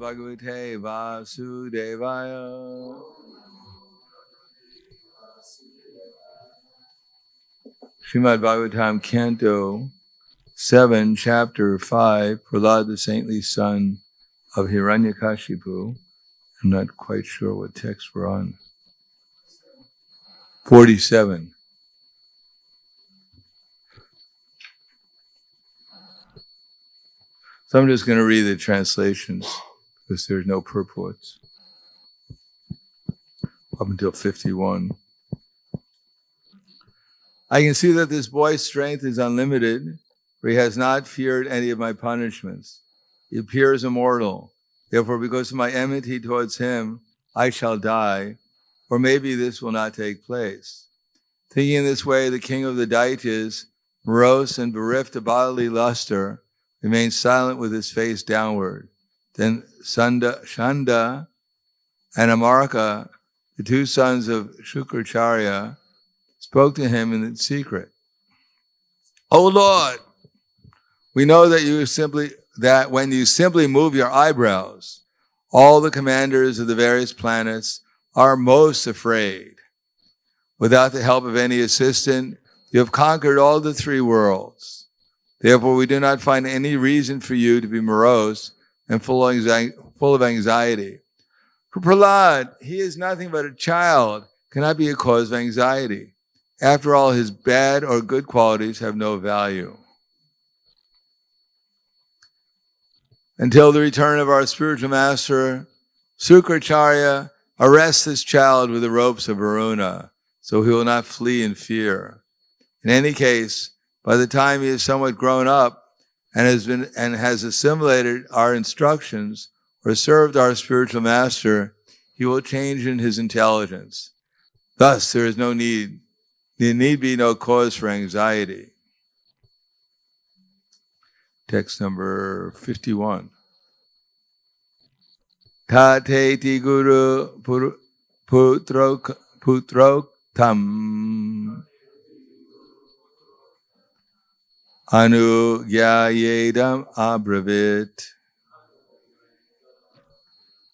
Bhagavate Vasudevaya. Srimad Bhagavatam, Canto 7, Chapter 5, Prahlad, the saintly son of Hiranyakashipu. I'm not quite sure what text we're on. 47. So I'm just going to read the translations because there's no purports up until 51. I can see that this boy's strength is unlimited, for he has not feared any of my punishments. He appears immortal. Therefore, because of my enmity towards him, I shall die, or maybe this will not take place. Thinking in this way, the king of the Daityas, morose and bereft of bodily luster, remained silent with his face downward. Then Shanda and Amarka, the two sons of Shukracharya, spoke to him in secret. O Lord, we know that when you simply move your eyebrows, all the commanders of the various planets are most afraid. Without the help of any assistant, you have conquered all the three worlds. Therefore, we do not find any reason for you to be morose and full of anxiety. For Prahlad, he is nothing but a child, cannot be a cause of anxiety. After all, his bad or good qualities have no value. Until the return of our spiritual master, Shukracharya arrests this child with the ropes of Varuna, so he will not flee in fear. In any case, by the time he is somewhat grown up and has assimilated our instructions or served our spiritual master, he will change in his intelligence. Thus, there need be no cause for anxiety. Text number 51. Tateti guru putroktam anugyayedam abravit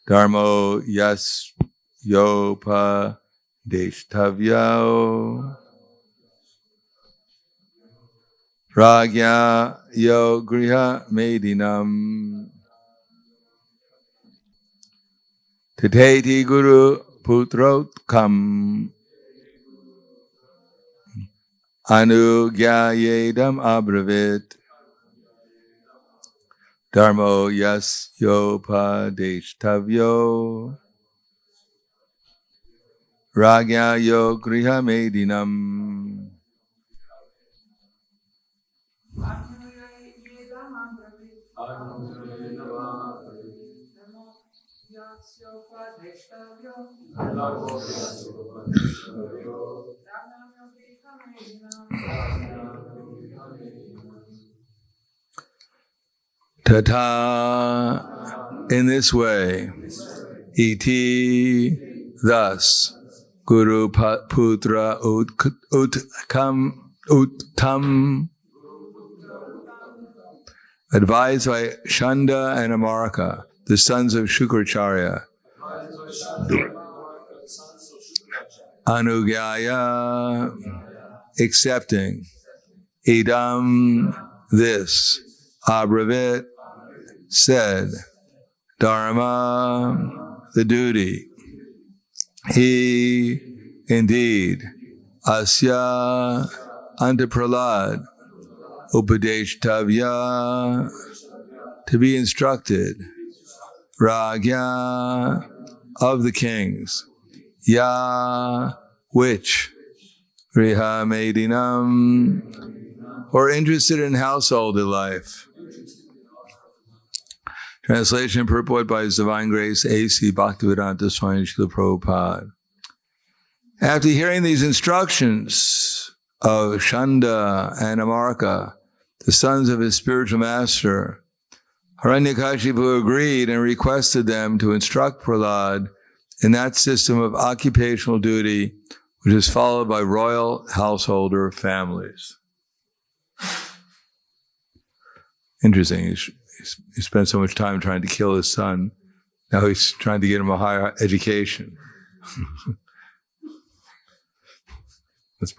dharmo yasyopa deshtavyo Ragya yo griha medinam Tateti guru putrotkam anugyayedam abravit dharmo yasyopadeshtavyo Ragya yo griha medinam. Tata, in this way, iti, thus, Guru Putra Uttam, advised by Shanda and Amarka, the sons of Shukracharya, Anugyaya, accepting, idam, this, abravit, said, dharma, the duty, he, indeed, asya, unto Prahlad, upadeshtavya, to be instructed, ragya, of the kings, ya, which, riha medinam, or interested in household life. Translation and purport by His Divine Grace A.C. Bhaktivedanta Swami Srila Prabhupada. After hearing these instructions of Shanda and Amarka, the sons of his spiritual master, Hiranyakashipu agreed and requested them to instruct Prahlad in that system of occupational duty which is followed by royal householder families. Interesting. He spent so much time trying to kill his son, Now he's trying to get him a higher education. That's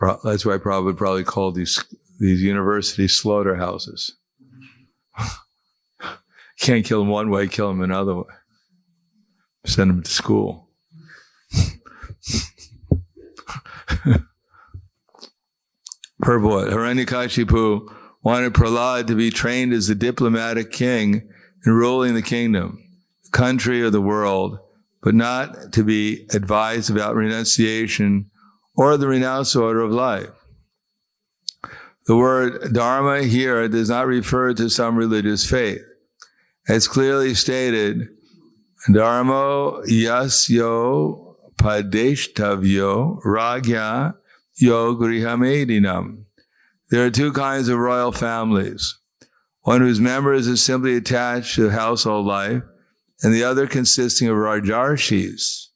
why Prabhupada would probably call these university slaughterhouses. Can't kill him one way, kill him another way. Send him to school. Purport. Hiranyakashipu wanted Prahlad to be trained as a diplomatic king in ruling the kingdom, the country, or the world, but not to be advised about renunciation or the renounced order of life. The word dharma here does not refer to some religious faith. As clearly stated, dharmo yasyo padeshtavyo ragya yo grihamedinam. There are two kinds of royal families. One whose members are simply attached to household life, and the other consisting of rajarshis,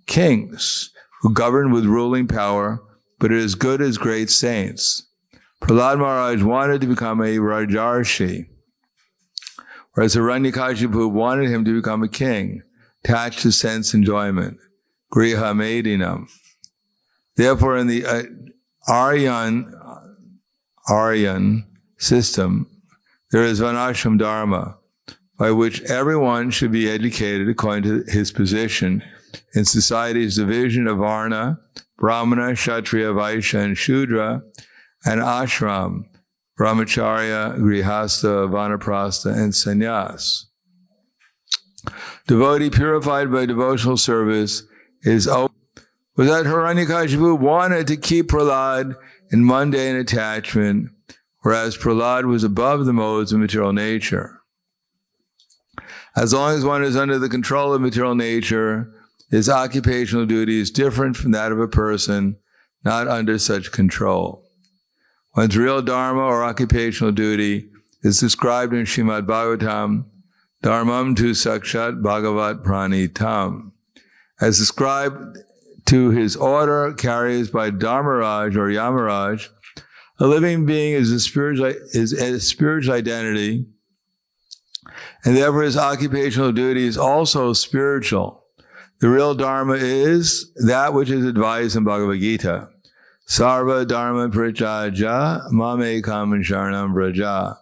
kings, who govern with ruling power, but are as good as great saints. Prahlad Maharaj wanted to become a rajarshi, whereas Hiranyakashipu wanted him to become a king, attached to sense enjoyment, griha medinam. Therefore, in the Aryan system, there is Varnashram Dharma, by which everyone should be educated according to his position in society's division of Varna, Brahmana, Kshatriya, Vaishya, and Shudra, and Ashram, Brahmacharya, Grihastha, Vanaprastha, and Sannyas. Devotee purified by devotional service is open. Was that Hiranyakashipu wanted to keep Prahlad in mundane attachment, whereas Prahlad was above the modes of material nature. As long as one is under the control of material nature, his occupational duty is different from that of a person not under such control. One's real dharma or occupational duty is described in Srimad Bhagavatam, Dharmam tu sakshat bhagavat pranitam, as described to his order carries by Dharmaraj or Yamaraj. A living being is a spiritual identity, and therefore his occupational duty is also spiritual. The real dharma is that which is advised in Bhagavad Gita. Sarva dharma prajaja mame kaman sharanam vraja.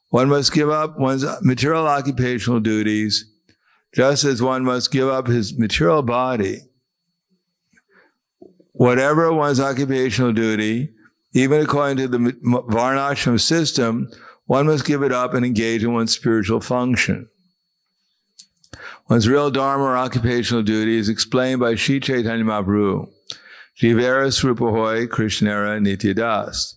One must give up one's material occupational duties, just as one must give up his material body. Whatever one's occupational duty, even according to the Varnashram system, one must give it up and engage in one's spiritual function. One's real dharma or occupational duty is explained by Sri Chaitanya Mahaprabhu. Jivera Srupahoy Krishnera Nityadas.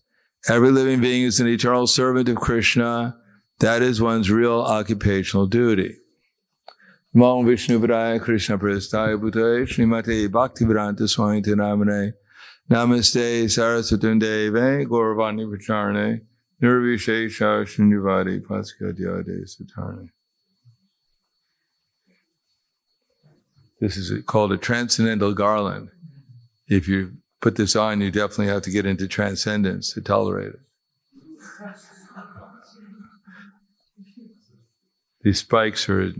Every living being is an eternal servant of Krishna. That is one's real occupational duty. Namo Vishnu Padaya Krishna Prestaya Bhutaya Srimate Bhaktivedanta Swami Namane Namaste Saraswati Deve Gauravani Pacharane Nirvishesha Shunyavadi Paskadyade Satarne. This is called a transcendental garland. If you put this on, you definitely have to get into transcendence to tolerate it. These spikes are,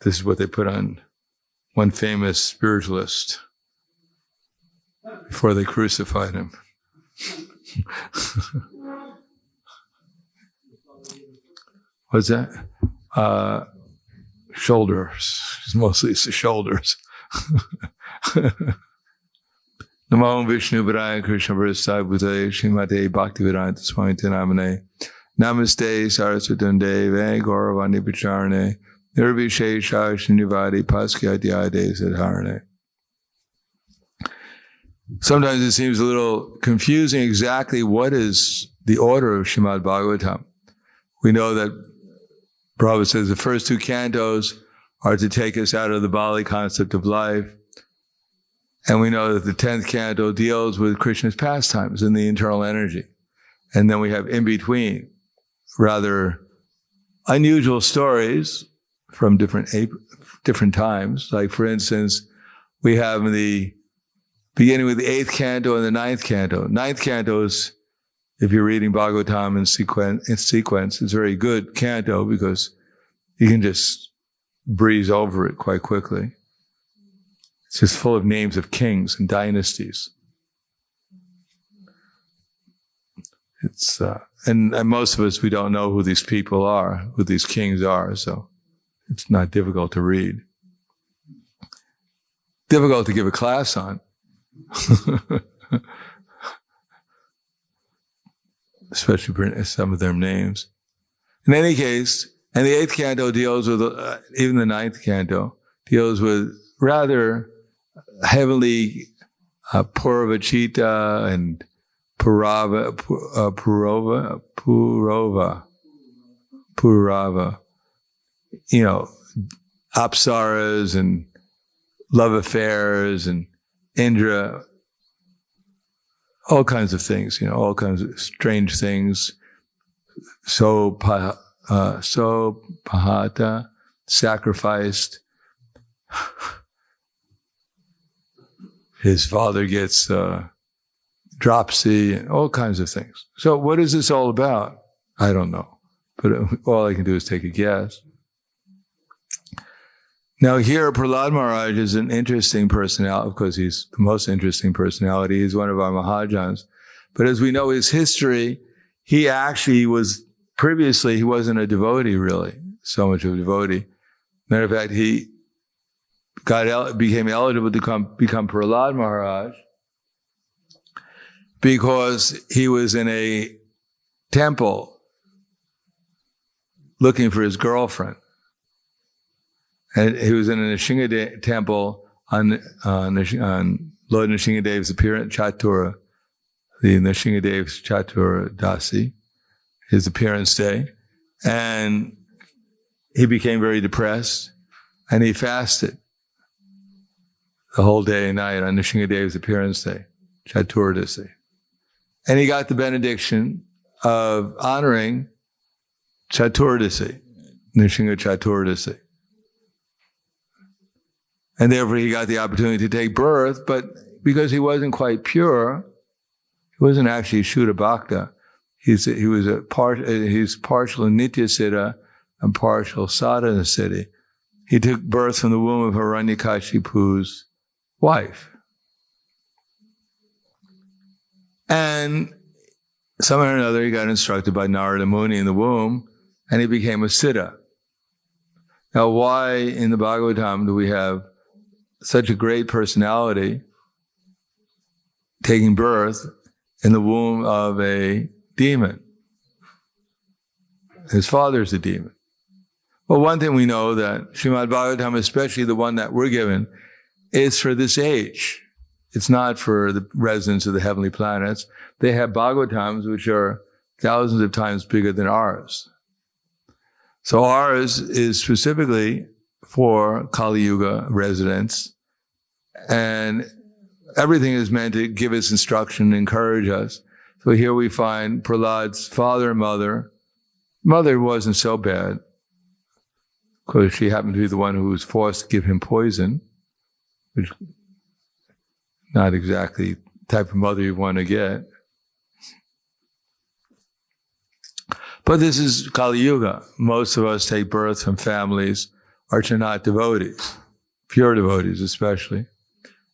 this is what they put on one famous spiritualist before they crucified him. What's that? Shoulders. Mostly it's the shoulders. Namo Vishnu Padaya Krishna Prestaya Bhutaya Srimate Bhaktivedanta Swami Namane Namaste Saraswati Deve Gauravani Pacharane Nirvishesha Shunyavadi Paskadyade Sadharane. Sometimes it seems a little confusing exactly what is the order of Srimad Bhagavatam. We know that Prabhupada says the first two cantos are to take us out of the Bali concept of life. And we know that the 10th canto deals with Krishna's pastimes and the internal energy. And then we have in between rather unusual stories from different times. Like, for instance, we have the beginning with the 8th canto and the 9th canto. 9th canto is, if you're reading Bhagavatam in sequence, it's a very good canto because you can just breeze over it quite quickly. It's just full of names of kings and dynasties. It's and most of us, we don't know who these people are, who these kings are, so it's not difficult to read. Difficult to give a class on. Especially for some of their names. In any case, and the 8th canto deals with, even the 9th canto, deals with rather heavily Purvachita and Purava, Apsaras and love affairs and Indra, all kinds of things, all kinds of strange things. So Pahata, sacrificed. His father gets dropsy and all kinds of things. So what is this all about? I don't know. But all I can do is take a guess. Now here, Prahlad Maharaj is an interesting personality. Of course, he's the most interesting personality. He's one of our Mahajans. But as we know his history, he actually was, previously, he wasn't a devotee really, so much of a devotee. Matter of fact, he became eligible to become Prahlad Maharaj because he was in a temple looking for his girlfriend. And he was in a Nrsimha temple on Lord Nrsimhadeva's appearance, Chatura, the Nrsimhadeva's Chatura Dasi, his appearance day. And he became very depressed and he fasted the whole day and night on Nrsimhadeva's appearance day, Chatura Dasi. And he got the benediction of honoring Chatura Dasi, Nrsimha Chatura Dasi. And therefore he got the opportunity to take birth, but because he wasn't quite pure, he wasn't actually Shuddha Bhakta. He's partial Nitya Siddha and partial Sadhana Siddhi. He took birth from the womb of Hiranyakashipu's wife. And somehow or another he got instructed by Narada Muni in the womb, and he became a Siddha. Now why in the Bhagavatam do we have such a great personality taking birth in the womb of a demon? His father's a demon. Well, one thing we know that Srimad Bhagavatam, especially the one that we're given, is for this age. It's not for the residents of the heavenly planets. They have Bhagavatams which are thousands of times bigger than ours. So ours is specifically for Kali Yuga residents, and everything is meant to give us instruction and encourage us. So here we find Prahlad's father and mother. Mother wasn't so bad, because she happened to be the one who was forced to give him poison, which not exactly the type of mother you want to get. But this is Kali Yuga. Most of us take birth from families which are not devotees, pure devotees especially.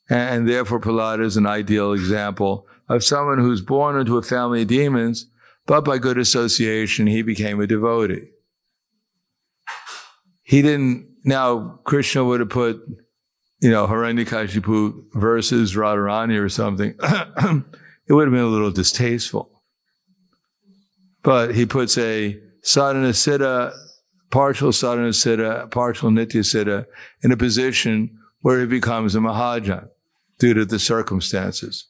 And therefore Prahlad is an ideal example of someone who's born into a family of demons, but by good association he became a devotee. He didn't, now Krishna would have put, Hiranyakashipu versus Radharani or something. It would have been a little distasteful. But he puts a sadhana siddha, partial sadhana siddha, partial nitya siddha in a position where he becomes a Mahajan due to the circumstances.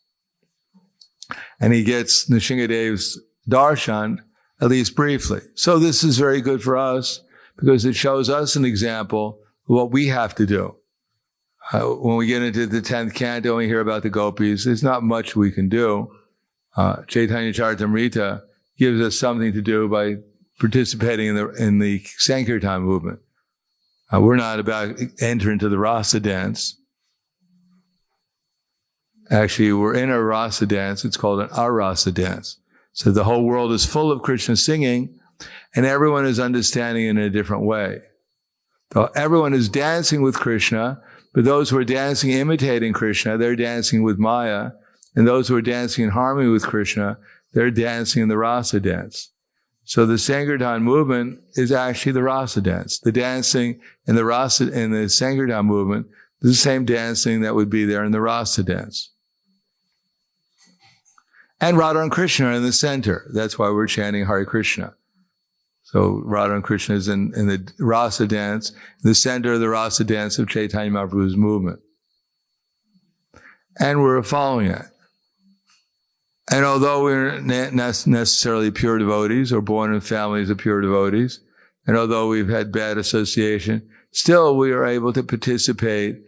And he gets Nrsimhadeva's darshan, at least briefly. So this is very good for us because it shows us an example of what we have to do. When we get into the 10th canto and we hear about the gopis, there's not much we can do. Chaitanya Charitamrita gives us something to do by participating in the Sankirtan movement. We're not about to enter into the rasa dance. Actually, we're in a rasa dance. It's called an arasa dance. So the whole world is full of Krishna singing, and everyone is understanding in a different way. Everyone is dancing with Krishna, but those who are dancing imitating Krishna, they're dancing with Maya. And those who are dancing in harmony with Krishna, they're dancing in the rasa dance. So the Sankirtan movement is actually the rasa dance. The dancing in the Sankirtan movement is the same dancing that would be there in the rasa dance. And Radha and Krishna are in the center. That's why we're chanting Hare Krishna. So Radha and Krishna is in the rasa dance, the center of the rasa dance of Chaitanya Mahaprabhu's movement. And we're following it. And although we're not necessarily pure devotees or born in families of pure devotees, and although we've had bad association, still we are able to participate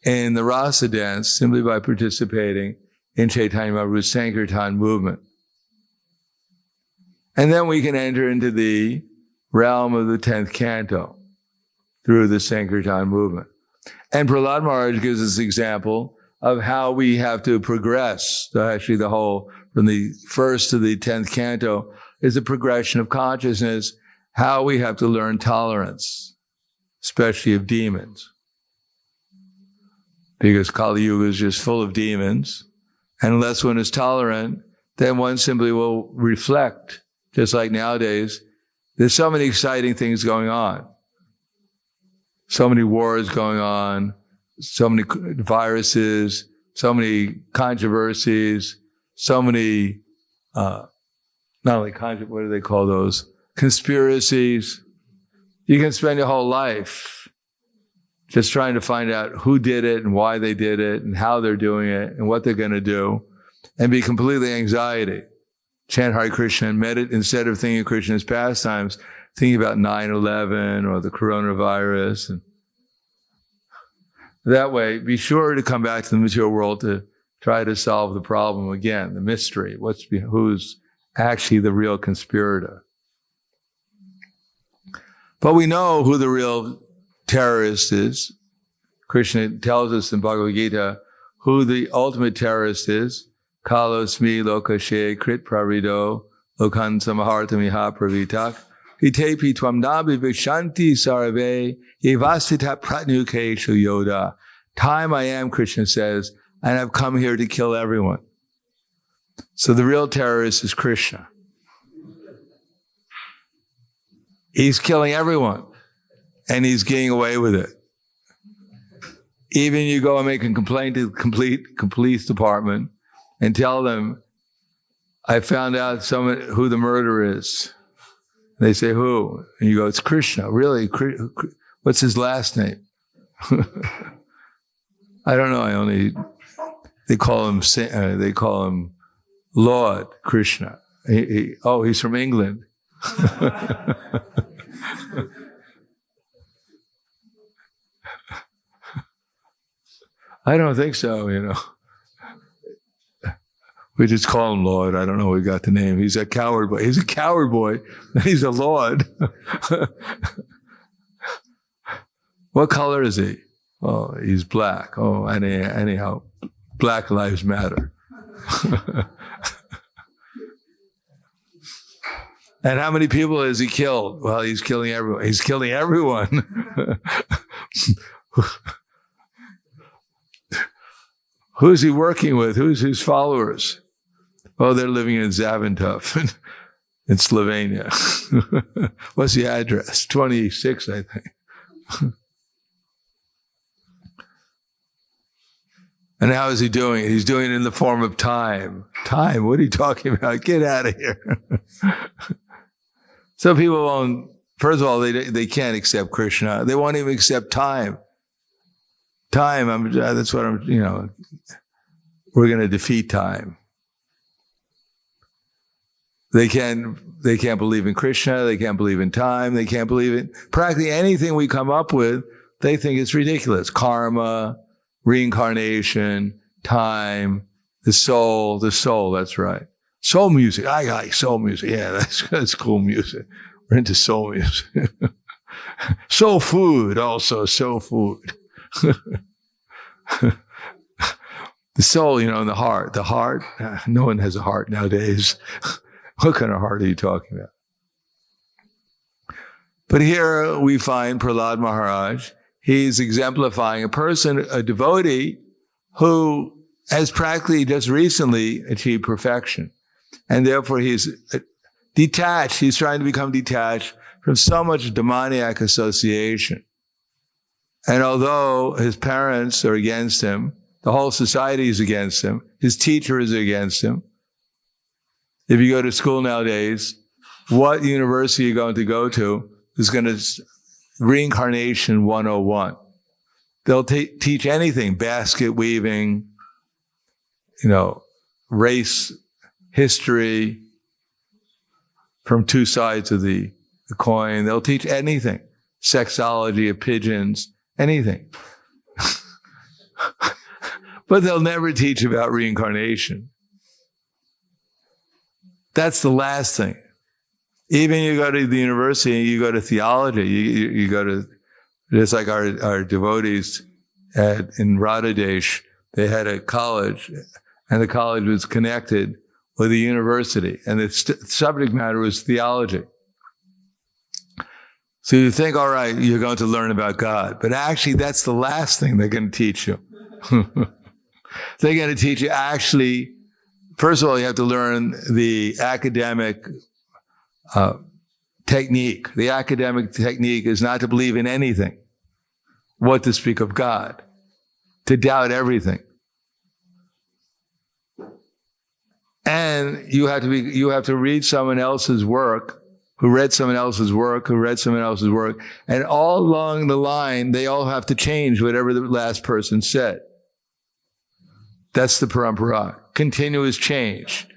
in the rasa dance simply by participating in Chaitanya Mahaprabhu's Sankirtan movement. And then we can enter into the realm of the 10th canto through the Sankirtan movement. And Prahlad Maharaj gives us an example of how we have to progress. So actually the whole, from the first to the 10th canto, is a progression of consciousness, how we have to learn tolerance, especially of demons. Because Kali Yuga is just full of demons. And unless one is tolerant, then one simply will reflect. Just like nowadays, there's so many exciting things going on. So many wars going on, so many viruses, so many controversies, so many, not only what do they call those? Conspiracies. You can spend your whole life just trying to find out who did it and why they did it and how they're doing it and what they're going to do, and be completely anxiety. Chant Hare Krishna and meditate instead of thinking of Krishna's pastimes, thinking about 9/11 or the coronavirus. And that way, be sure to come back to the material world to try to solve the problem again, the mystery. Who's actually the real conspirator? But we know who the real terrorist is. Krishna tells us in Bhagavad Gita who the ultimate terrorist is. Kalosmi lokashe krit pravido lokan samahartamiha pravitak hitepi twamnabi vishanti sarave evasita pratnukeshu yoda. Time I am, Krishna says, and I've come here to kill everyone. So the real terrorist is Krishna. He's killing everyone, and he's getting away with it. Even you go and make a complaint to the police department and tell them, I found out who the murderer is. They say, who? And you go, it's Krishna. Really? What's his last name? I don't know. They call him Lord Krishna. He's from England. I don't think so, We just call him Lord. I don't know where we got the name. He's a coward boy. He's a coward boy. He's a Lord. What color is he? Oh, he's black. Oh, anyhow, Black Lives Matter. And how many people has he killed? Well, he's killing everyone. He's killing everyone. Who's he working with? Who's his followers? Oh, they're living in Zaventov in Slovenia. What's the address? 26, I think. And how is he doing it? He's doing it in the form of time. Time? What are you talking about? Get out of here. So people won't, first of all, they can't accept Krishna. They won't even accept time. Time, that's what we're going to defeat time. They can't believe in Krishna. They can't believe in time. They can't believe in practically anything we come up with. They think it's ridiculous. Karma, reincarnation, time, the soul, that's right. Soul music. I like soul music. Yeah, that's cool music. We're into soul music. Soul food also, soul food. The soul, and the heart. The heart, no one has a heart nowadays. What kind of heart are you talking about? But here we find Prahlad Maharaj, he's exemplifying a person, a devotee, who has practically just recently achieved perfection. And therefore he's detached, he's trying to become detached from so much demoniac association. And although his parents are against him, the whole society is against him, his teacher is against him. If you go to school nowadays, what university you're going to go to is going to reincarnation 101. They'll teach anything, basket weaving, race, history, from two sides of the coin. They'll teach anything, sexology of pigeons, anything. But they'll never teach about reincarnation. That's the last thing. Even you go to the university, you go to theology, you go to, just like our devotees in Radhadesh, they had a college, and the college was connected with a university, and the subject matter was theology. So you think, all right, you're going to learn about God, but actually that's the last thing they're going to teach you. They're going to teach you actually, first of all, you have to learn the academic technique. The academic technique is not to believe in anything, what to speak of God, to doubt everything. And you have to read someone else's work, who read someone else's work, and all along the line, they all have to change whatever the last person said. That's the parampara, continuous change.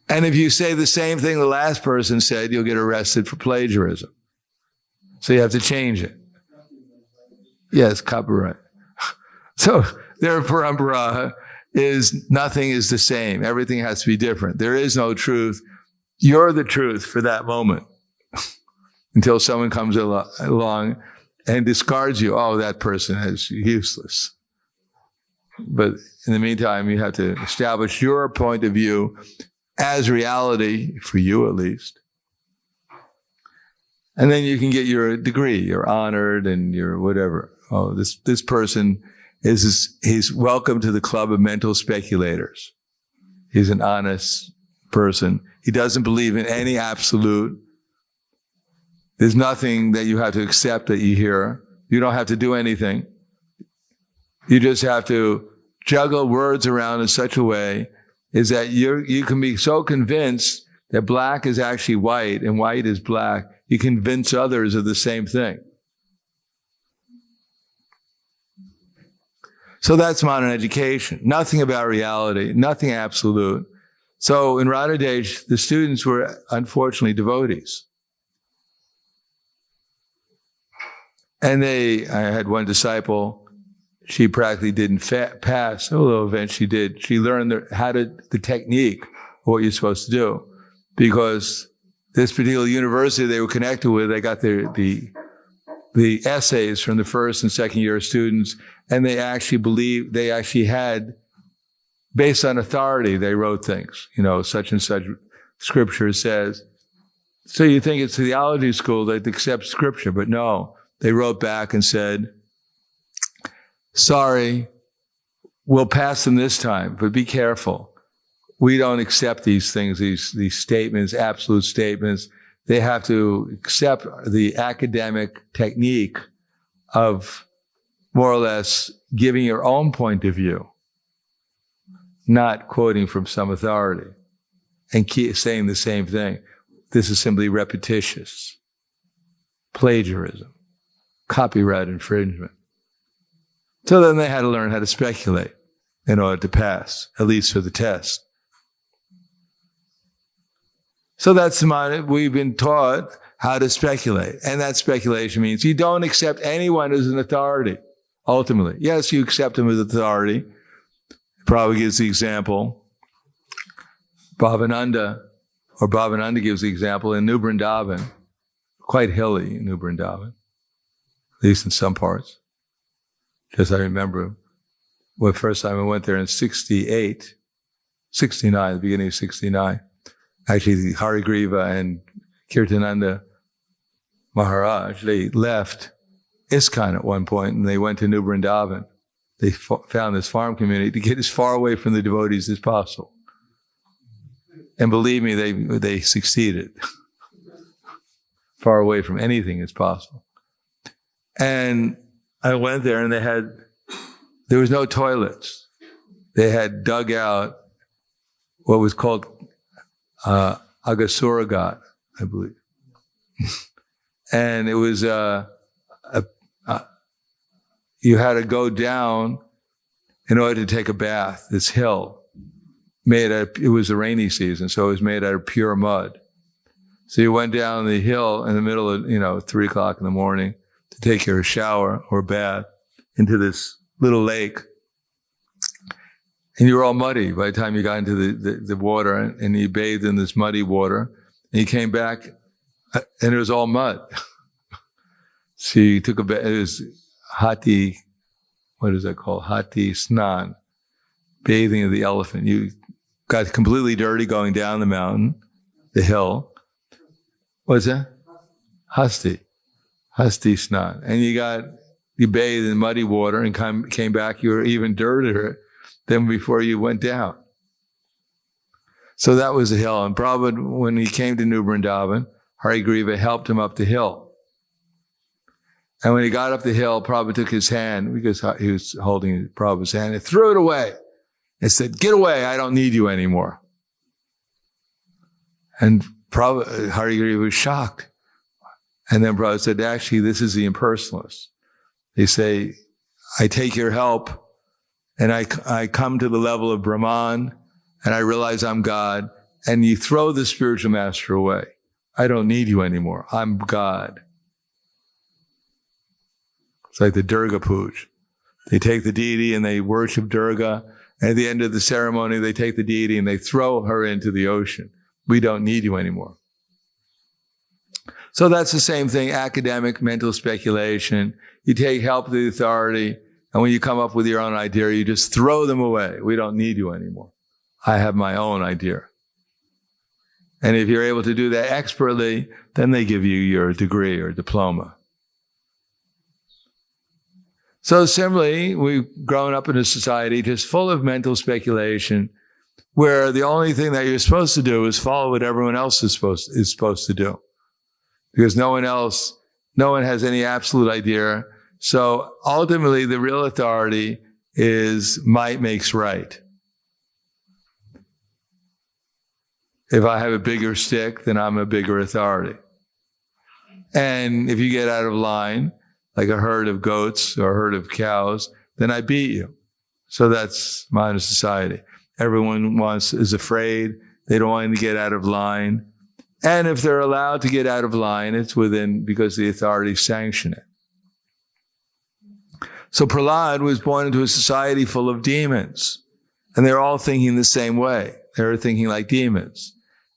And if you say the same thing the last person said, you'll get arrested for plagiarism. So you have to change it. Yes, copyright. So their parampara is nothing is the same. Everything has to be different. There is no truth. You're the truth for that moment until someone comes along and discards you. Oh, that person is useless. But in the meantime, you have to establish your point of view as reality, for you at least. And then you can get your degree. You're honored and you're whatever. Oh, this person he's welcome to the club of mental speculators. He's an honest person. He doesn't believe in any absolute. There's nothing that you have to accept that you hear. You don't have to do anything. You just have to juggle words around in such a way is that you can be so convinced that black is actually white and white is black. You convince others of the same thing. So that's modern education. Nothing about reality, nothing absolute. So in Radhadesh, the students were unfortunately devotees. And I had one disciple, she practically didn't pass, although eventually she did. She learned the technique of what you're supposed to do. Because this particular university they were connected with, they got the essays from the first and second year students, and they actually had, based on authority, they wrote things, such and such scripture says. So you think it's theology school that accepts scripture, but no. They wrote back and said, sorry, we'll pass them this time, but be careful. We don't accept these things, these statements, absolute statements. They have to accept the academic technique of more or less giving your own point of view, not quoting from some authority and keep saying the same thing. This is simply repetitious, plagiarism, copyright infringement. So then they had to learn how to speculate in order to pass, at least for the test. So that's we've been taught how to speculate. And that speculation means you don't accept anyone as an authority, ultimately. Yes, you accept them as authority. Prabhupada gives the example. Bhavananda gives the example in New Vrindavan, quite hilly in New Vrindavan, at least in some parts. Just I remember the first time I went there in 69, the beginning of 69. Actually, Harigriva and Kirtananda Maharaj, they left ISKCON at one point and they went to New Vrindavan. They found this farm community to get as far away from the devotees as possible. And believe me, they succeeded. Far away from anything as possible. And I went there and there was no toilets. They had dug out what was called Agasuragat, I believe. And it was you had to go down in order to take a bath. This hill it was the rainy season, so it was made out of pure mud. So you went down the hill in the middle of 3 o'clock in the morning to take your shower or bath into this little lake. And you were all muddy by the time you got into the water, and you bathed in this muddy water. And you came back, and it was all mud. So you took a bath. It was hati, what is that called? Hati snan, bathing of the elephant. You got completely dirty going down the mountain, the hill. What's that? Hasti snan. And you bathed in muddy water and came back, you were even dirtier than before you went down. So that was the hill. And Prabhupada, when he came to New Vrindavan, Hari Griva helped him up the hill. And when he got up the hill, Prabhupada took his hand, because he was holding Prabhupada's hand, and threw it away. And said, "Get away, I don't need you anymore." And Hari Griva was shocked. And then Prabhupada said, actually, this is the impersonalists. They say, I take your help, and I come to the level of Brahman, and I realize I'm God, and you throw the spiritual master away. I don't need you anymore. I'm God. It's like the Durga Puja. They take the deity and they worship Durga. And at the end of the ceremony, they take the deity and they throw her into the ocean. We don't need you anymore. So that's the same thing, academic, mental speculation. You take help of the authority, and when you come up with your own idea, you just throw them away. We don't need you anymore. I have my own idea. And if you're able to do that expertly, then they give you your degree or diploma. So similarly, we've grown up in a society just full of mental speculation, where the only thing that you're supposed to do is follow what everyone else is supposed to do. Because no one has any absolute idea. So ultimately, the real authority is might makes right. If I have a bigger stick, then I'm a bigger authority. And if you get out of line, like a herd of goats or a herd of cows, then I beat you. So that's modern society. Everyone is afraid. They don't want to get out of line. And if they're allowed to get out of line, it's because the authorities sanction it. So Prahlad was born into a society full of demons. And they're all thinking the same way. They were thinking like demons.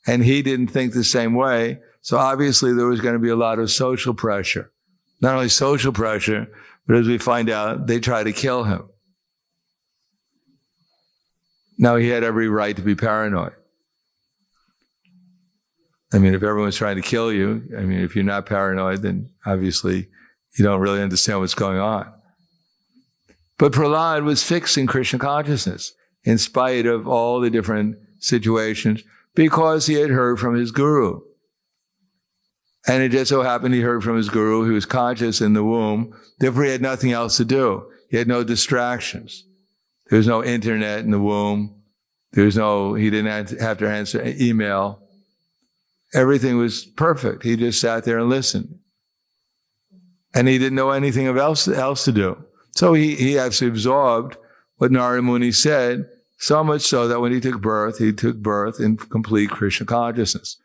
And he didn't think the same way. So obviously there was going to be a lot of social pressure. Not only social pressure, but as we find out, they try to kill him. Now, he had every right to be paranoid. I mean, if everyone's trying to kill you, if you're not paranoid, then obviously you don't really understand what's going on. But Prahlad was fixed in Krishna consciousness, in spite of all the different situations, because he had heard from his guru. And it just so happened he heard from his guru, who was conscious in the womb. Therefore, he had nothing else to do. He had no distractions. There was no internet in the womb. He didn't have to answer email. Everything was perfect. He just sat there and listened. And he didn't know anything else to do. So he actually absorbed what Narada Muni said, so much so that when he took birth in complete Krishna consciousness.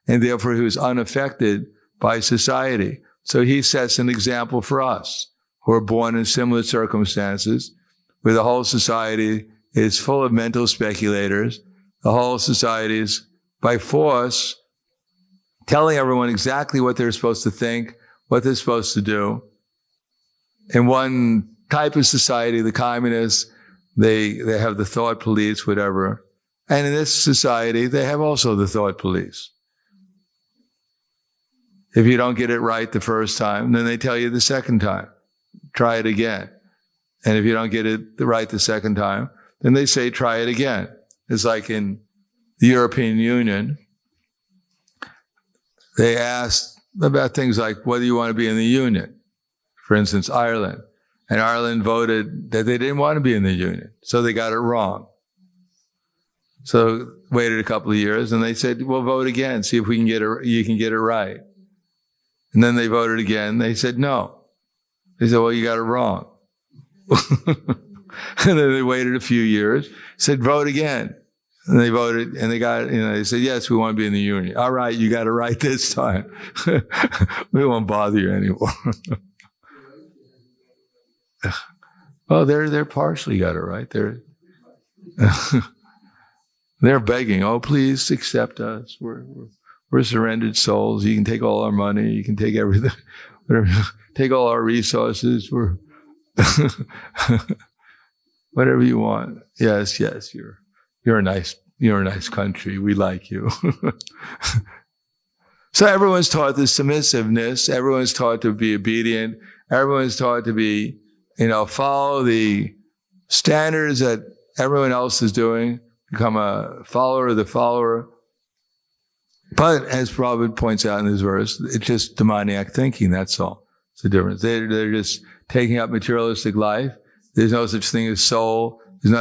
And therefore, he was unaffected by society. So he sets an example for us who are born in similar circumstances, where the whole society is full of mental speculators. The whole society is, by force, telling everyone exactly what they're supposed to think, what they're supposed to do. In one type of society, the communists, they have the thought police, whatever. And in this society, they have also the thought police. If you don't get it right the first time, then they tell you the second time, try it again. And if you don't get it right the second time, then they say, try it again. It's like in the European Union, they asked about things like whether you want to be in the Union. For instance, Ireland. And Ireland voted that they didn't want to be in the Union. So they got it wrong. So waited a couple of years and they said, well, vote again, see if we can you can get it right. And then they voted again. They said, no. They said, well, you got it wrong. And then they waited a few years, said, vote again. And they voted and they got, they said, yes, we want to be in the Union. All right, you got it right this time. We won't bother you anymore. Well, they're partially got it right. They're begging, oh, please accept us. We're surrendered souls. You can take all our money. You can take everything. Whatever. Take all our resources. We're whatever you want. Yes, you're a nice country. We like you. So everyone's taught this submissiveness. Everyone's taught to be obedient. Everyone's taught to be, follow the standards that everyone else is doing. Become a follower of the follower. But as Prabhupada points out in this verse, it's just demoniac thinking, that's all. It's the difference. They're just taking up materialistic life. There's no such thing as soul. There's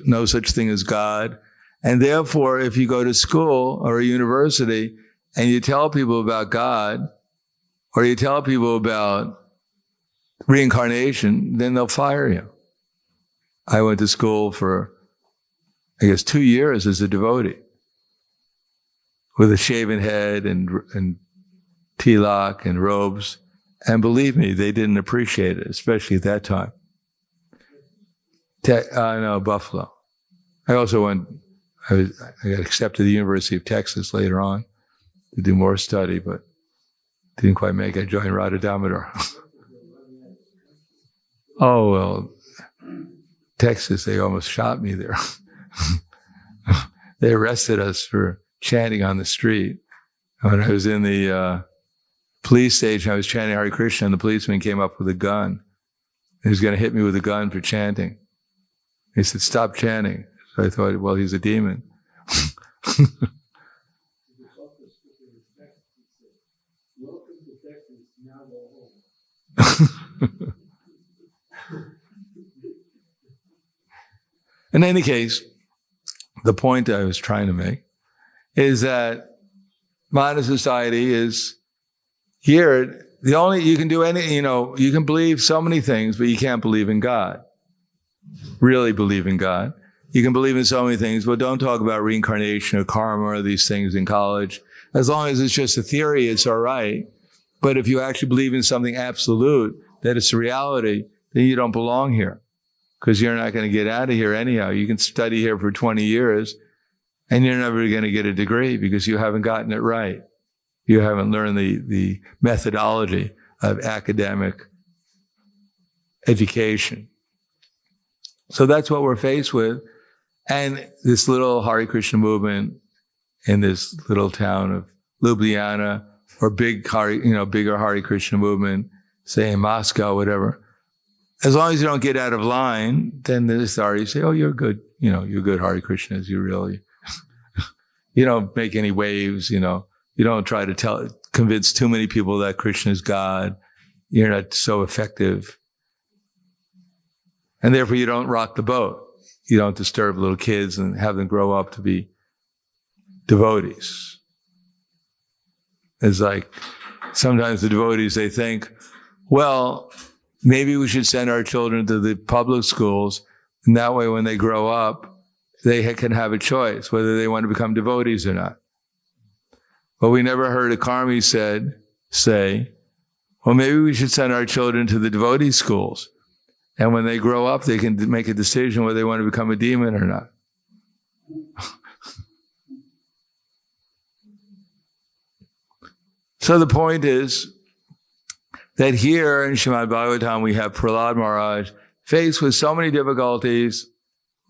no such thing as God. And therefore, if you go to school or a university and you tell people about God, or you tell people about reincarnation, then they'll fire you. I went to school for, 2 years as a devotee, with a shaven head and tilak and robes. And believe me, they didn't appreciate it, especially at that time. Buffalo. I also I got accepted to the University of Texas later on to do more study, but didn't quite make it. I joined Radha Damodar. Oh, well, Texas, they almost shot me there. They arrested us for chanting on the street. When I was in the police station, I was chanting Hare Krishna, and the policeman came up with a gun. He was going to hit me with a gun for chanting. He said, stop chanting. So I thought, well, he's a demon. In any case, the point I was trying to make is that modern society is geared, you can do you can believe so many things, but you can't believe in God. Really believe in God. You can believe in so many things, but don't talk about reincarnation or karma or these things in college. As long as it's just a theory, it's all right. But if you actually believe in something absolute, that it's a reality, then you don't belong here. Because you're not going to get out of here anyhow. You can study here for 20 years and you're never going to get a degree because you haven't gotten it right. You haven't learned the methodology of academic education. So that's what we're faced with. And this little Hare Krishna movement in this little town of Ljubljana, or bigger Hare Krishna movement, say in Moscow, whatever. As long as you don't get out of line, then the authorities say, oh, you're good. You're good Hare Krishnas. You really, you don't make any waves, you don't try to convince too many people that Krishna is God. You're not so effective. And therefore you don't rock the boat. You don't disturb little kids and have them grow up to be devotees. It's like sometimes the devotees, they think, well, maybe we should send our children to the public schools, and that way when they grow up, they can have a choice whether they want to become devotees or not. But we never heard a karmi say, well, maybe we should send our children to the devotee schools, and when they grow up, they can make a decision whether they want to become a demon or not. So the point is that here in Srimad Bhagavatam, we have Prahlad Maharaj faced with so many difficulties,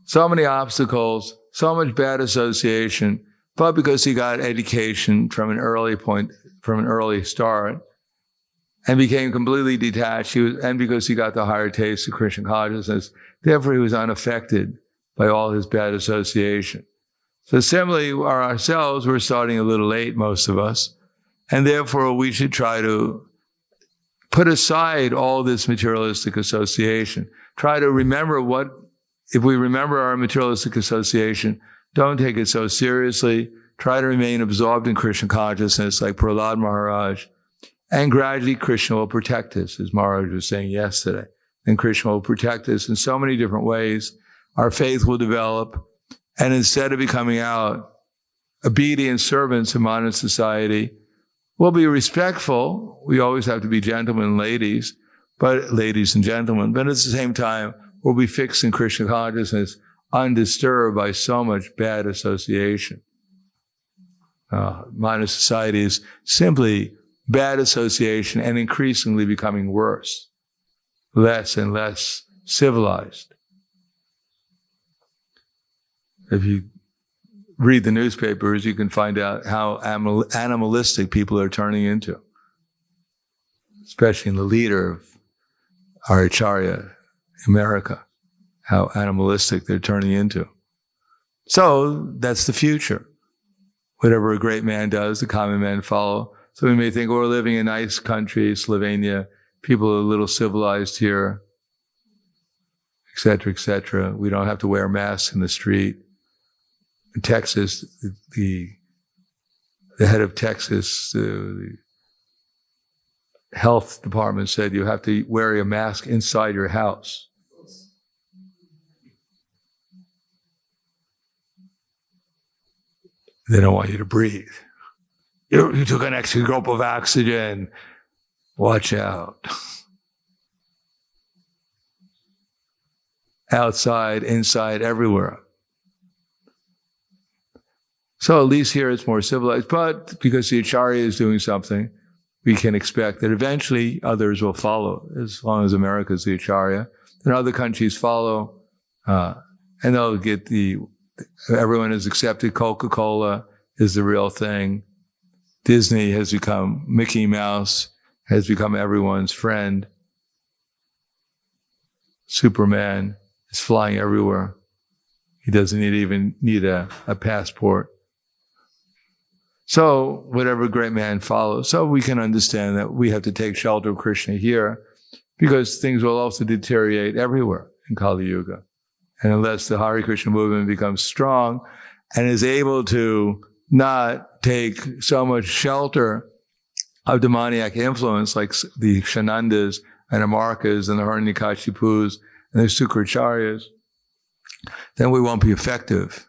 so many obstacles, so much bad association, but because he got education from an early point, from an early start and became completely detached. And because he got the higher taste of Krishna consciousness, therefore he was unaffected by all his bad association. So similarly, ourselves, we're starting a little late, most of us, and therefore we should try to put aside all this materialistic association. Try to remember if we remember our materialistic association, don't take it so seriously. Try to remain absorbed in Krishna consciousness like Prahlad Maharaj. And gradually Krishna will protect us, as Maharaj was saying yesterday. And Krishna will protect us in so many different ways. Our faith will develop. And instead of becoming out obedient servants in modern society, we'll be respectful. We always have to be gentlemen and ladies and gentlemen. But at the same time, we'll be fixed in Krishna consciousness, undisturbed by so much bad association. Modern society is simply bad association and increasingly becoming worse, less and less civilized. If you read the newspapers, you can find out how animalistic people are turning into, especially in the leader of our Acharya, America, how animalistic they're turning into. So that's the future. Whatever a great man does, the common man follow. So we may think, we're living in a nice country, Slovenia, people are a little civilized here, etc., etc. We don't have to wear masks in the street. In Texas, the head of Texas, the health department said you have to wear a mask inside your house. They don't want you to breathe. You took an extra gulp of oxygen. Watch out. Outside, inside, everywhere. So at least here it's more civilized. But because the Acharya is doing something, we can expect that eventually others will follow, as long as America is the Acharya. Then other countries follow, and they'll get everyone has accepted Coca-Cola is the real thing. Disney has become, Mickey Mouse has become everyone's friend. Superman is flying everywhere. He doesn't even need a passport. So whatever great man follows. So we can understand that we have to take shelter of Krishna here because things will also deteriorate everywhere in Kali Yuga. And unless the Hare Krishna movement becomes strong and is able to not take so much shelter of demoniac influence like the Shanandas and Amarkas and the Hiranyakashipus and the Sukracharyas, then we won't be effective.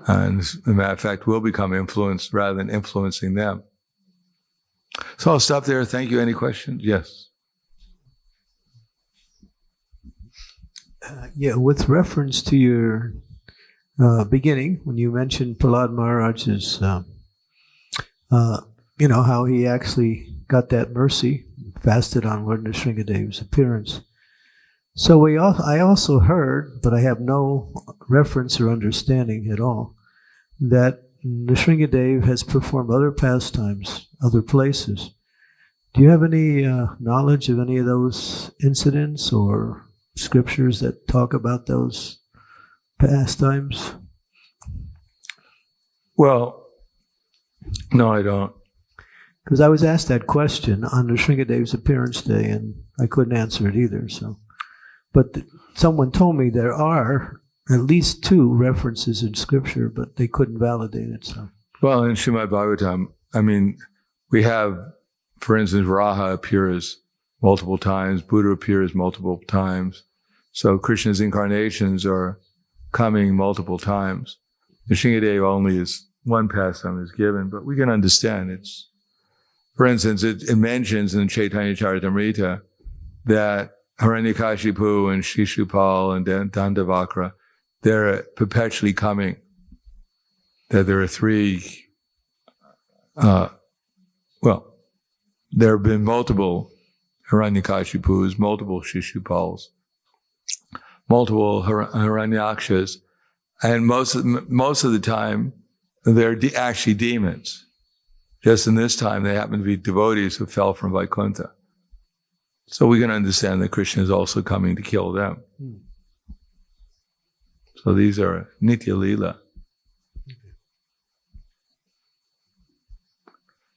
And as a matter of fact, we'll become influenced rather than influencing them. So I'll stop there. Thank you. Any questions? Yes. With reference to your beginning, when you mentioned Prahlad Maharaj's, how he actually got that mercy, fasted on Lord Nrsingadev's appearance. So I also heard, but I have no reference or understanding at all, that Nrsingadev has performed other pastimes, other places. Do you have any knowledge of any of those incidents or scriptures that talk about those pastimes? Well, no, I don't. Because I was asked that question on Nrsingadev's appearance day, and I couldn't answer it either. But someone told me there are at least 2 references in scripture, but they couldn't validate it. So, well, in Srimad Bhagavatam, we have, for instance, Varaha appears multiple times, Buddha appears multiple times. So Krishna's incarnations are coming multiple times. Nrsingadev only is one pastime is given, but we can understand it's, for instance, it mentions in Chaitanya Charitamrita that Hiranyakashipu and Shishupal and Dandavakra, they're perpetually coming. That there are 3, there have been multiple Hiranyakashipus, multiple Shishupals, multiple Hiranyakshas, and most of the time, they're actually demons. Just in this time, they happen to be devotees who fell from Vaikuntha. So we can understand that Krishna is also coming to kill them. So these are Nitya Leela.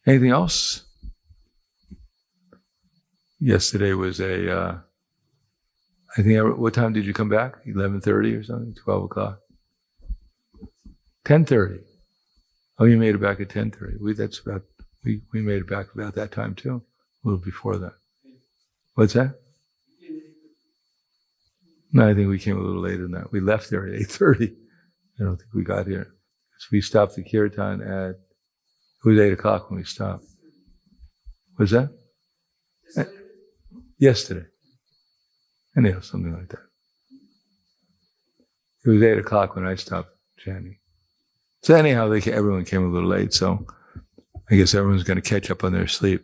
Anything else? Yesterday was I think, what time did you come back? 11:30 or something? 12 o'clock? 10:30. Oh, you made it back at 10:30. We made it back about that time too, a little before that. What's that? No, I think we came a little later than that. We left there at 8:30. I don't think we got here. So we stopped the kirtan it was 8 o'clock when we stopped. Was that? Yesterday. Anyhow, something like that. It was 8 o'clock when I stopped chanting. So anyhow, everyone came a little late, so I guess everyone's going to catch up on their sleep.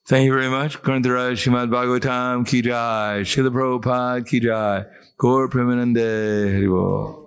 Thank you very much. Grantaraj Srimad Bhagavatam ki jai, Srila Prabhupada ki jai, Gaur Premanande Haribo.